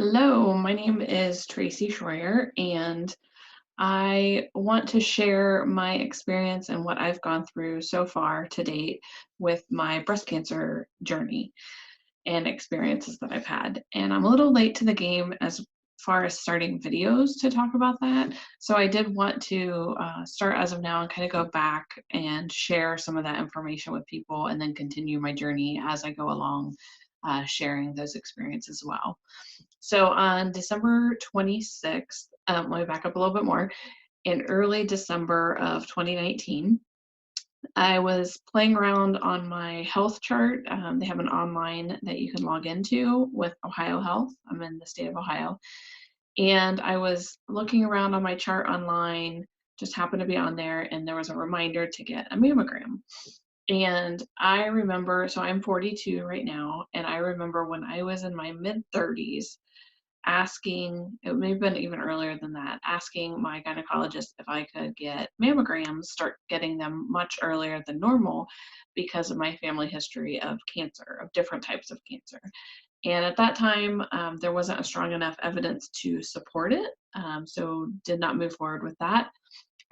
Hello, my name is Tracy Schroyer, and I want to share my experience and what I've gone through so far to date with my breast cancer journey and experiences that I've had. And I'm a little late to the game as far as starting videos to talk about that. So I did want to start as of now and kind of go back and share some of that information with people and then continue my journey as I go along, sharing those experiences as well. So on December 26th, let me back up a little bit more. In early December of 2019, I was playing around on my health chart. They have an online that you can log into with Ohio Health. I'm in the state of Ohio. And I was looking around on my chart online, just happened to be on there, and there was a reminder to get a mammogram. And I remember, so I'm 42 right now, and I remember when I was in my mid 30s asking, it may have been even earlier than that, asking my gynecologist if I could get mammograms, start getting them much earlier than normal because of my family history of cancer, of different types of cancer. And at that time, there wasn't a strong enough evidence to support it, so did not move forward with that.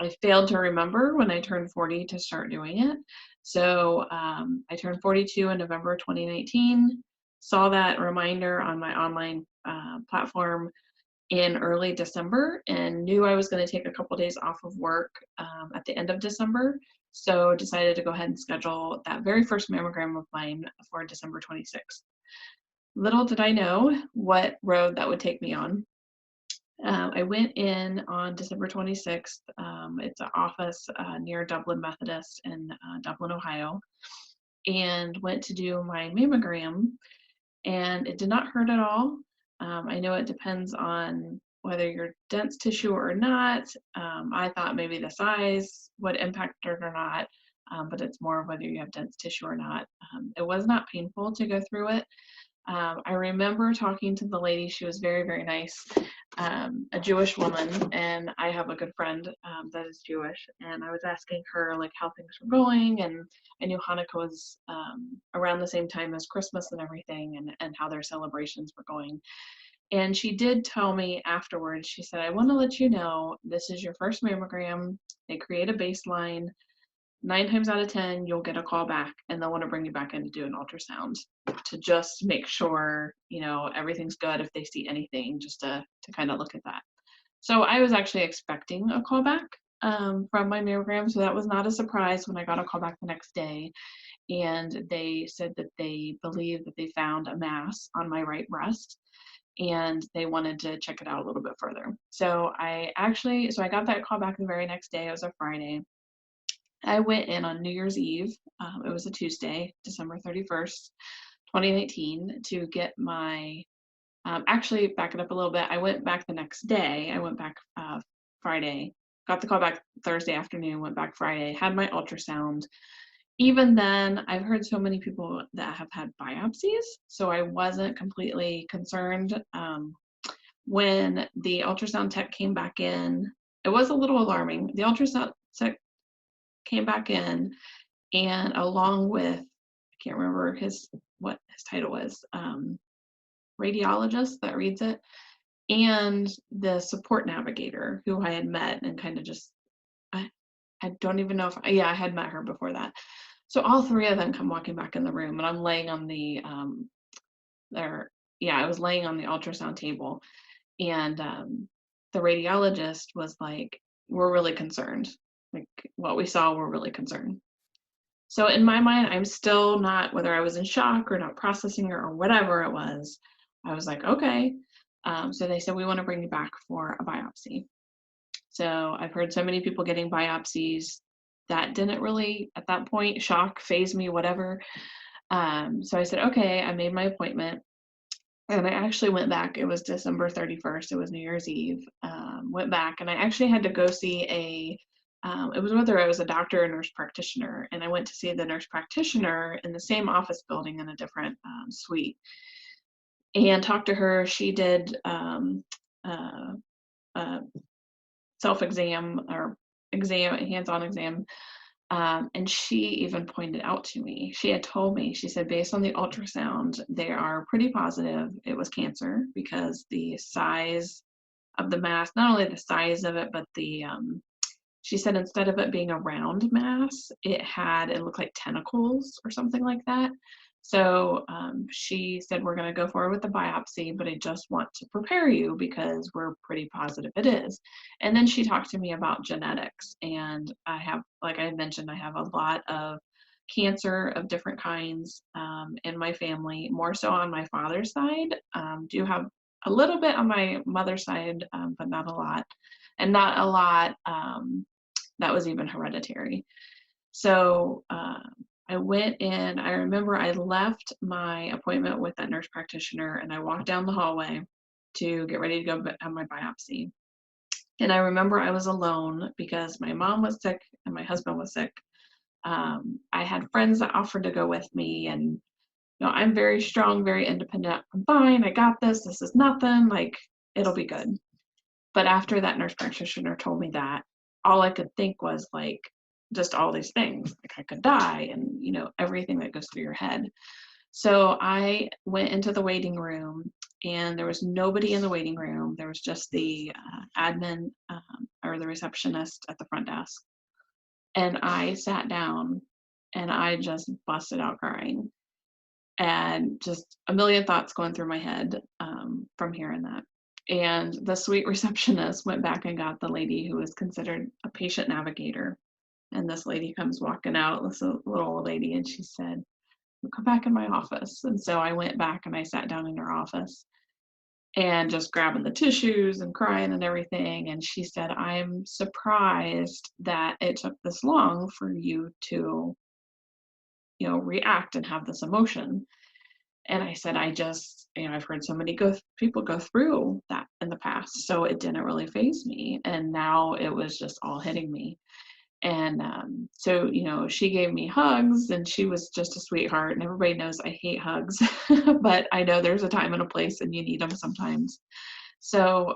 I failed to remember when I turned 40 to start doing it. So I turned 42 in November 2019, saw that reminder on my online platform in early December and knew I was going to take a couple days off of work at the end of December. So decided to go ahead and schedule that very first mammogram of mine for December 26th. Little did I know what road that would take me on. I went in on December 26th. It's an office near Dublin Methodist in Dublin, Ohio, and went to do my mammogram, and it did not hurt at all. I know it depends on whether you're dense tissue or not. I thought maybe the size would impact it or not, but it's more whether you have dense tissue or not. It was not painful to go through it. I remember talking to the lady. She was very, very nice, a Jewish woman, and I have a good friend that is Jewish, and I was asking her like how things were going, and I knew Hanukkah was around the same time as Christmas and everything, and how their celebrations were going. And she did tell me afterwards, she said, I want to let you know this is your first mammogram. They create a baseline. 9 times out of 10, you'll get a call back and they'll want to bring you back in to do an ultrasound to just make sure, everything's good if they see anything, just to kind of look at that. So I was actually expecting a call back from my mammogram. So that was not a surprise when I got a call back the next day. And they said that they believe that they found a mass on my right breast and they wanted to check it out a little bit further. So I got that call back the very next day. It was a Friday. I went in on New Year's Eve. It was a Tuesday, December 31st, 2019, to get my, actually, back it up a little bit. I went back the next day. I went back Friday, got the call back Thursday afternoon, went back Friday, had my ultrasound. Even then, I've heard so many people that have had biopsies, so I wasn't completely concerned. When the ultrasound tech came back in, it was a little alarming. The ultrasound tech came back in, and along with, I can't remember what his title was, radiologist that reads it, and the support navigator who I had met and kind of just, I don't even know if, yeah, I had met her before that. So all three of them come walking back in the room, and I'm laying on the, I was laying on the ultrasound table, and the radiologist was like, we're really concerned. Like, what we saw, we're really concerned. So in my mind, I'm still not, whether I was in shock or not processing it or whatever it was, I was like, okay. So they said, we want to bring you back for a biopsy. So I've heard so many people getting biopsies that didn't really, at that point, shock, faze me, whatever. So I said, okay, I made my appointment. And I actually went back. It was December 31st. It was New Year's Eve. Went back, and I actually had to go see it was whether I was a doctor or nurse practitioner. And I went to see the nurse practitioner in the same office building in a different suite and talked to her. She did self-exam or exam, hands-on exam And she even pointed out to me, she had told me, she said, based on the ultrasound, they are pretty positive it was cancer because the size of the mass, not only the size of it, but she said instead of it being a round mass, it looked like tentacles or something like that. So she said, we're going to go forward with the biopsy, but I just want to prepare you because we're pretty positive it is. And then she talked to me about genetics. And I have, like I mentioned, I have a lot of cancer of different kinds in my family, more so on my father's side. Do have a little bit on my mother's side, but not a lot. And not a lot that was even hereditary. So I went in, I remember I left my appointment with that nurse practitioner and I walked down the hallway to get ready to go have my biopsy. And I remember I was alone because my mom was sick and my husband was sick. I had friends that offered to go with me, and I'm very strong, very independent. I'm fine. I got this. This is nothing. Like, it'll be good. But after that nurse practitioner told me that, all I could think was like just all these things, like I could die and, everything that goes through your head. So I went into the waiting room and there was nobody in the waiting room. There was just the admin or the receptionist at the front desk. And I sat down and I just busted out crying and just a million thoughts going through my head from hearing that. And the sweet receptionist went back and got the lady who was considered a patient navigator. And this lady comes walking out, this little old lady, and she said, "Well, come back in my office." And so I went back and I sat down in her office and just grabbing the tissues and crying and everything. And she said, "I'm surprised that it took this long for you to, react and have this emotion." And I said, I just, I've heard so many people go through that in the past, so it didn't really faze me. And now it was just all hitting me. And so, she gave me hugs and she was just a sweetheart. And everybody knows I hate hugs, but I know there's a time and a place and you need them sometimes. So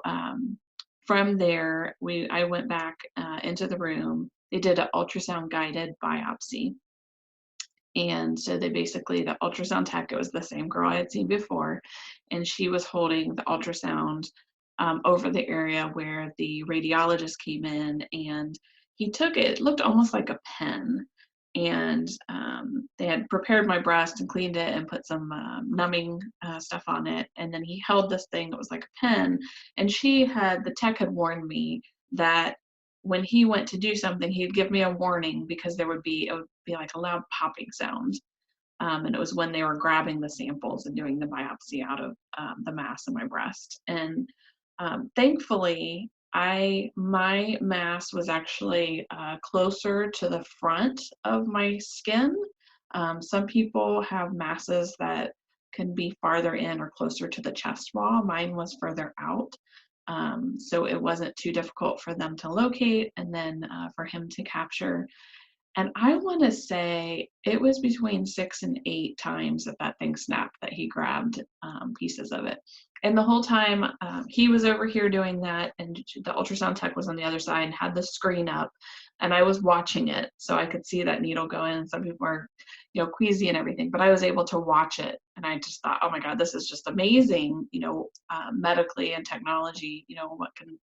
from there, I went back into the room. They did an ultrasound guided biopsy. And so the ultrasound tech, it was the same girl I had seen before, and she was holding the ultrasound over the area where the radiologist came in, and he took it. It looked almost like a pen, and they had prepared my breast and cleaned it and put some numbing stuff on it, and then he held this thing that was like a pen, and the tech had warned me that when he went to do something, he'd give me a warning because it would be like a loud popping sound. And it was when they were grabbing the samples and doing the biopsy out of the mass in my breast. And thankfully, my mass was actually closer to the front of my skin. Some people have masses that can be farther in or closer to the chest wall. Mine was further out. So it wasn't too difficult for them to locate and then for him to capture. And I want to say it was between 6 and 8 times that thing snapped that he grabbed pieces of it. And the whole time he was over here doing that, and the ultrasound tech was on the other side and had the screen up, and I was watching it so I could see that needle go in. Some people are, queasy and everything, but I was able to watch it, and I just thought, oh my God, this is just amazing, medically and technology,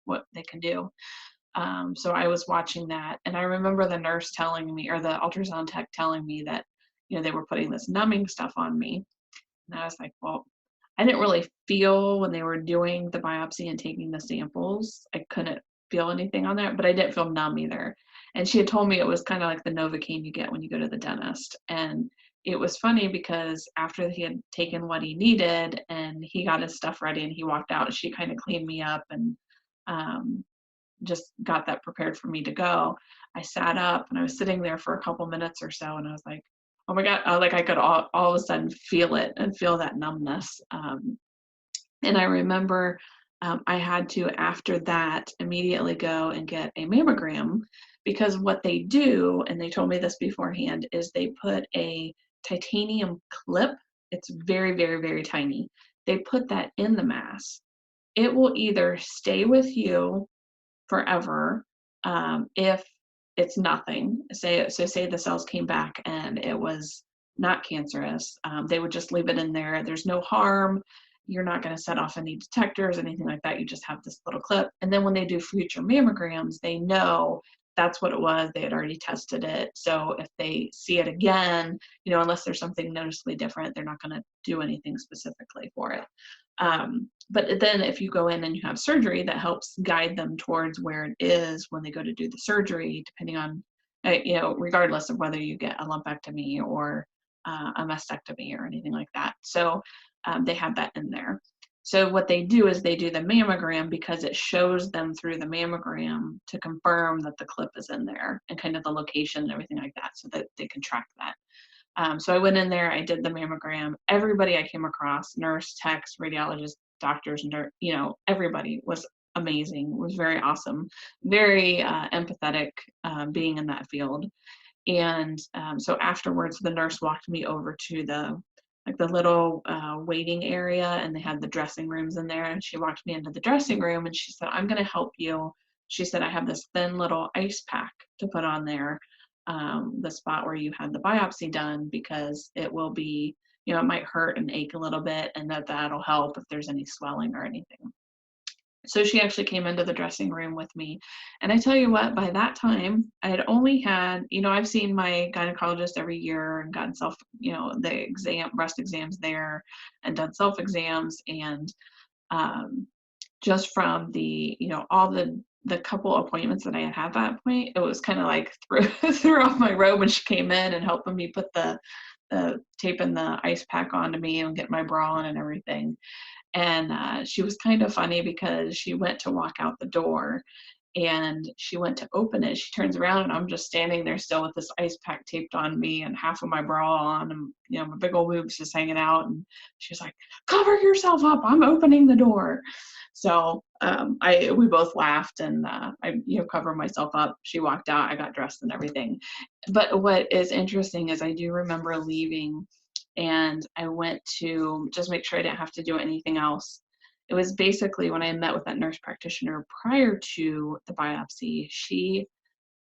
what they can do. So I was watching that, and I remember the nurse telling me, or the ultrasound tech telling me that, they were putting this numbing stuff on me. And I was like, well, I didn't really feel when they were doing the biopsy and taking the samples. I couldn't feel anything on there, but I didn't feel numb either. And she had told me it was kind of like the Novocaine you get when you go to the dentist. And it was funny because after he had taken what he needed and he got his stuff ready and he walked out, she kind of cleaned me up and just got that prepared for me to go. I sat up and I was sitting there for a couple minutes or so, and I was like, oh my God, like I could all of a sudden feel it and feel that numbness. And I remember I had to, after that, immediately go and get a mammogram, because what they do, and they told me this beforehand, is they put a titanium clip. It's very, very, very tiny. They put that in the mass. It will either stay with you forever if it's nothing. Say the cells came back and it was not cancerous, they would just leave it in there. There's no harm. You're not going to set off any detectors, anything like that. You just have this little clip. And then when they do future mammograms, they know that's what it was. They had already tested it. So if they see it again, unless there's something noticeably different, they're not going to do anything specifically for it. But then if you go in and you have surgery, that helps guide them towards where it is when they go to do the surgery, depending on, regardless of whether you get a lumpectomy or a mastectomy or anything like that. So they have that in there. So what they do is they do the mammogram because it shows them through the mammogram to confirm that the clip is in there and kind of the location and everything like that, so that they can track that. So I went in there, I did the mammogram. Everybody I came across, nurse, techs, radiologists, doctors, everybody was amazing, was very awesome, very empathetic, being in that field. And so afterwards, the nurse walked me over to the little waiting area, and they had the dressing rooms in there. And she walked me into the dressing room and she said, "I'm going to help you." She said, "I have this thin little ice pack to put on there, the spot where you had the biopsy done, because it will be, it might hurt and ache a little bit, and that'll help if there's any swelling or anything." So she actually came into the dressing room with me. And I tell you what, by that time, I had only had, I've seen my gynecologist every year and gotten breast exams there, and done self exams. And just from all the couple appointments that I had at that point, it was kind of like threw off my robe when she came in and helping me put the taping the ice pack onto me and get my bra on and everything. And she was kind of funny because she went to walk out the door and she went to open it. She turns around and I'm just standing there still with this ice pack taped on me and half of my bra on, and my big old boobs just hanging out. And she's like, "Cover yourself up, I'm opening the door." So we both laughed, and I covered myself up. She walked out, I got dressed and everything. But what is interesting is I do remember leaving, and I went to just make sure I didn't have to do anything else. It was basically when I met with that nurse practitioner prior to the biopsy,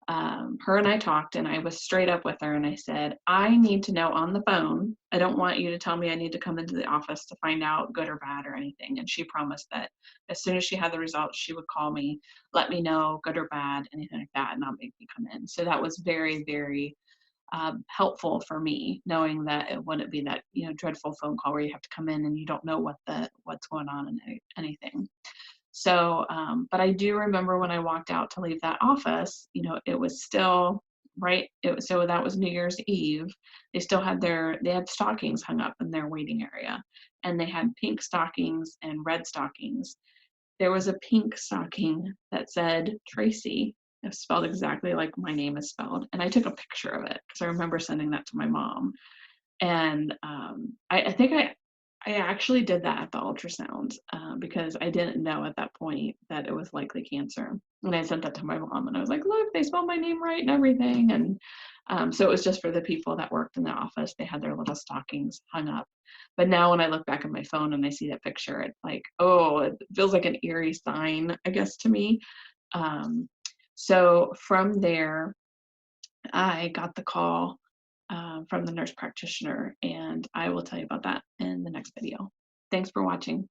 her and I talked, and I was straight up with her and I said, "I need to know on the phone. I don't want you to tell me I need to come into the office to find out good or bad or anything." And she promised that as soon as she had the results, she would call me, let me know good or bad, anything like that, and not make me come in. So that was very, very helpful for me, knowing that it wouldn't be that dreadful phone call where you have to come in and you don't know what's going on and anything. So, but I do remember when I walked out to leave that office, it was still right. So that was New Year's Eve. They had stockings hung up in their waiting area, and they had pink stockings and red stockings. There was a pink stocking that said Tracy. It's spelled exactly like my name is spelled. And I took a picture of it because I remember sending that to my mom. And I think I actually did that at the ultrasound, because I didn't know at that point that it was likely cancer. And I sent that to my mom and I was like, "Look, they spelled my name right and everything." And so it was just for the people that worked in the office. They had their little stockings hung up. But now when I look back at my phone and I see that picture, it's like, oh, it feels like an eerie sign, I guess, to me. So from there, I got the call from the nurse practitioner, and I will tell you about that in the next video. Thanks for watching.